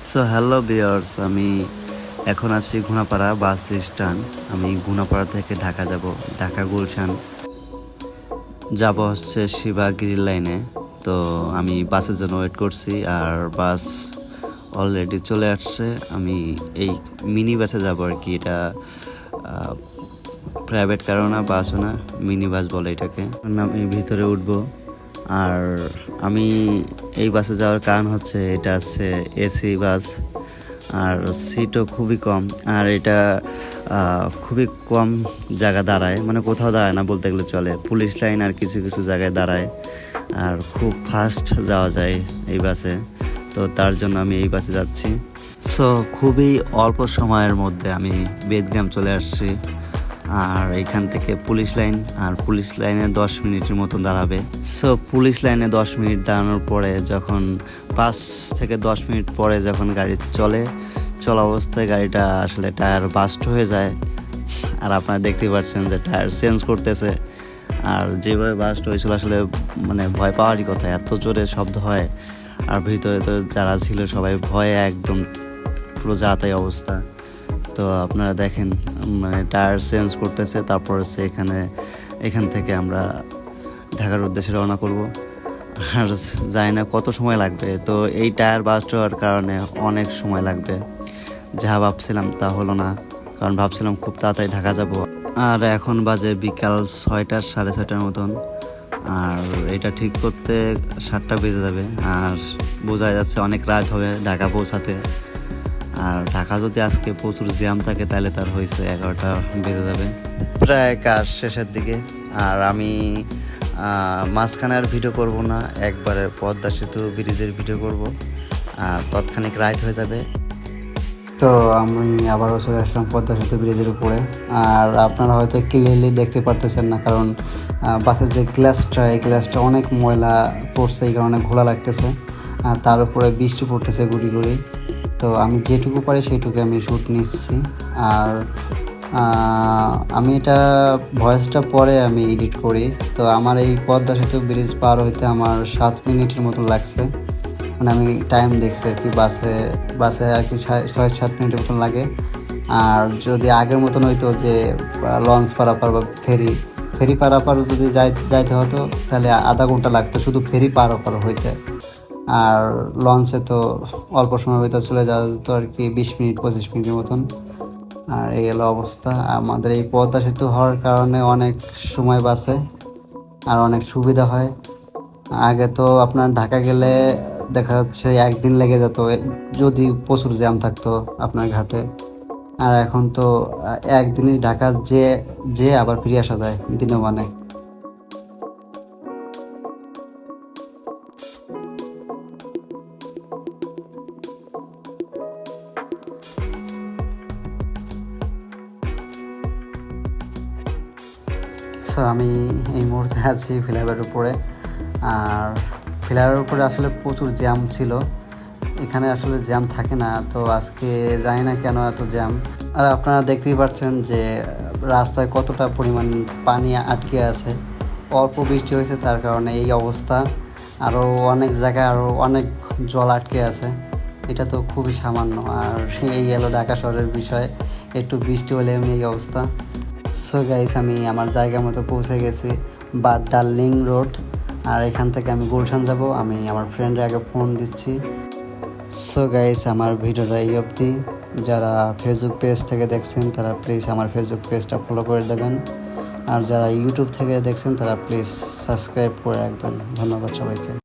So hello viewers, আমি এখন আছি ঘুনাপাড়া বাস স্ট্যান্ড। আমি ঘুনাপাড়া থেকে ঢাকা যাব, ঢাকা গুলশান যাব হচ্ছে শিবা গ্রিল লাইনে। তো আমি বাসের জন্য ওয়েট করছি, আর বাস অলরেডি চলে আসছে। আমি এই মিনি বাসে যাব আর কি। এটা প্রাইভেট কারও না, বাসও না, মিনি বাস বলে এটাকে। আমি ভিতরে উঠবো। আর আমি এই বাসে যাওয়ার কারণ হচ্ছে এটা হচ্ছে এসি বাস, আর সিটও খুবই কম। আর এটা খুবই কম জায়গা দাঁড়ায়, মানে কোথাও দাঁড়ায় না বলতে গেলে চলে। পুলিশ লাইন আর কিছু কিছু জায়গায় দাঁড়ায়, আর খুব ফাস্ট যাওয়া যায় এই বাসে। তো তার জন্য আমি এই বাসে যাচ্ছি। সো খুবই অল্প সময়ের মধ্যে আমি বেদগ্রাম চলে আসছি। আর এখান থেকে পুলিশ লাইন, আর পুলিশ লাইনে 10 মিনিটের মতো দাঁড়াবে। সো পুলিশ লাইনে 10 মিনিট দাঁড়ানোর পরে যখন 5 থেকে 10 মিনিট পরে যখন গাড়ি চলা অবস্থায় গাড়িটা আসলে টায়ার বাস্ট হয়ে যায়। আর আপনারা দেখতেই পাচ্ছেন যে টায়ার চেঞ্জ করতেছে। আর যেভাবে বাস্ট হয়েছিল আসলে মানে ভয় পাওয়ারই কথা, এত জোরে শব্দ হয়। আর ভিতরে তো যারা ছিল সবাই ভয়ে একদম পুরো যাতাই অবস্থা। তো আপনারা দেখেন মানে টায়ার চেঞ্জ করতেছে। তারপর হচ্ছে এখান থেকে আমরা ঢাকার উদ্দেশ্যে রওনা করব। আর জানি না কত সময় লাগবে। তো এই টায়ার বাস্ট হওয়ার কারণে অনেক সময় লাগবে। যা ভাবছিলাম তা হলো না, কারণ ভাবছিলাম খুব তাড়াতাড়ি ঢাকা যাব। আর এখন বাজে বিকাল 6টা, 6:30টার মতন। আর এটা ঠিক করতে 7টা বেজে যাবে। আর বোঝা যাচ্ছে অনেক রাত হবে ঢাকা পৌঁছাতে। আর ঢাকা যদি আজকে প্রচুর জ্যাম থাকে তাহলে তার হয়েছে 11টা বেজে যাবে, প্রায় কাজ শেষের দিকে। আর আমি মাঝখানে আর ভিডিও করব না, একবারে পদ্মা সেতু ব্রিজের ভিডিও করব। আর তৎক্ষণিক রাইড হয়ে যাবে। তো আমি আবারও চলে আসলাম পদ্মা সেতু ব্রিজের উপরে। আর আপনারা হয়তো ক্লিয়ারলি দেখতে পারতেছেন না, কারণ বাসের যে গ্লাসটা, এই গ্লাসটা অনেক ময়লা পড়ছে, এই কারণে ঘোলা লাগতেছে। আর তার উপরে বৃষ্টি পড়তেছে গুড়ি গুড়ি। তো আমি যেটুকু পারি সেইটুকু আমি শ্যুট নিচ্ছি। আর আমি এটা ভয়েসটা পরে আমি এডিট করি। তো আমার এই পদ্মা সেতু ব্রিজ পার হইতে আমার 7 মিনিটের মতো লাগছে। মানে আমি টাইম দেখছি আর কি, বাসে আর কি 6-7 মিনিটের মতন লাগে। আর যদি আগের মতন হইতো যে লঞ্চ পারাপার বা ফেরি পারাপার যদি যাইতে হতো, তাহলে আধা ঘন্টা লাগতো শুধু ফেরি পারাপার হইতে। আর লঞ্চে তো অল্প সময়ের ভিতরে চলে যাওয়া যেত আর কি, 20 মিনিট 25 মিনিটের মতন। আর এই হলো অবস্থা। আমাদের এই পদ্মা সেতু হওয়ার কারণে অনেক সময় বাঁচে আর অনেক সুবিধা হয়। আগে তো আপনার ঢাকা গেলে দেখা যাচ্ছে একদিন লেগে যেত যদি প্রচুর জ্যাম থাকতো আপনার ঘাটে। আর এখন তো একদিনই ঢাকা যে আবার ফিরে আসা যায় দিনে মানে। সো আমি এই মুহূর্তে আছি ফ্লাইওভারের উপরে। আর ফ্লাইওভারের উপরে আসলে প্রচুর জ্যাম ছিল। এখানে আসলে জ্যাম থাকে না, তো আজকে জানি না কেন এত জ্যাম। আর আপনারা দেখতেই পাচ্ছেন যে রাস্তায় কতটা পরিমাণ পানি আটকে আছে। অল্প বৃষ্টি হয়েছে তার কারণে এই অবস্থা। আরও অনেক জায়গায় আরও অনেক জল আটকে আছে। এটা তো খুবই সামান্য। আর এই গেল ঢাকা শহরের বিষয়, একটু বৃষ্টি হলে এমনি এই অবস্থা। সো গাইস, আমি আমার জায়গা মতো পৌঁছে গেছি, বাড্ডা লিং রোড। আর এখান থেকে আমি গুলশান যাব। আমি আমার ফ্রেন্ডের আগে ফোন দিচ্ছি। সো গাইস, আমার ভিডিওটা এই অবধি। যারা ফেসবুক পেজ থেকে দেখছেন তারা প্লিজ আমার ফেসবুক পেজটা ফলো করে দেবেন। আর যারা ইউটিউব থেকে দেখছেন তারা প্লিজ সাবস্ক্রাইব করে রাখবেন। ধন্যবাদ সবাইকে।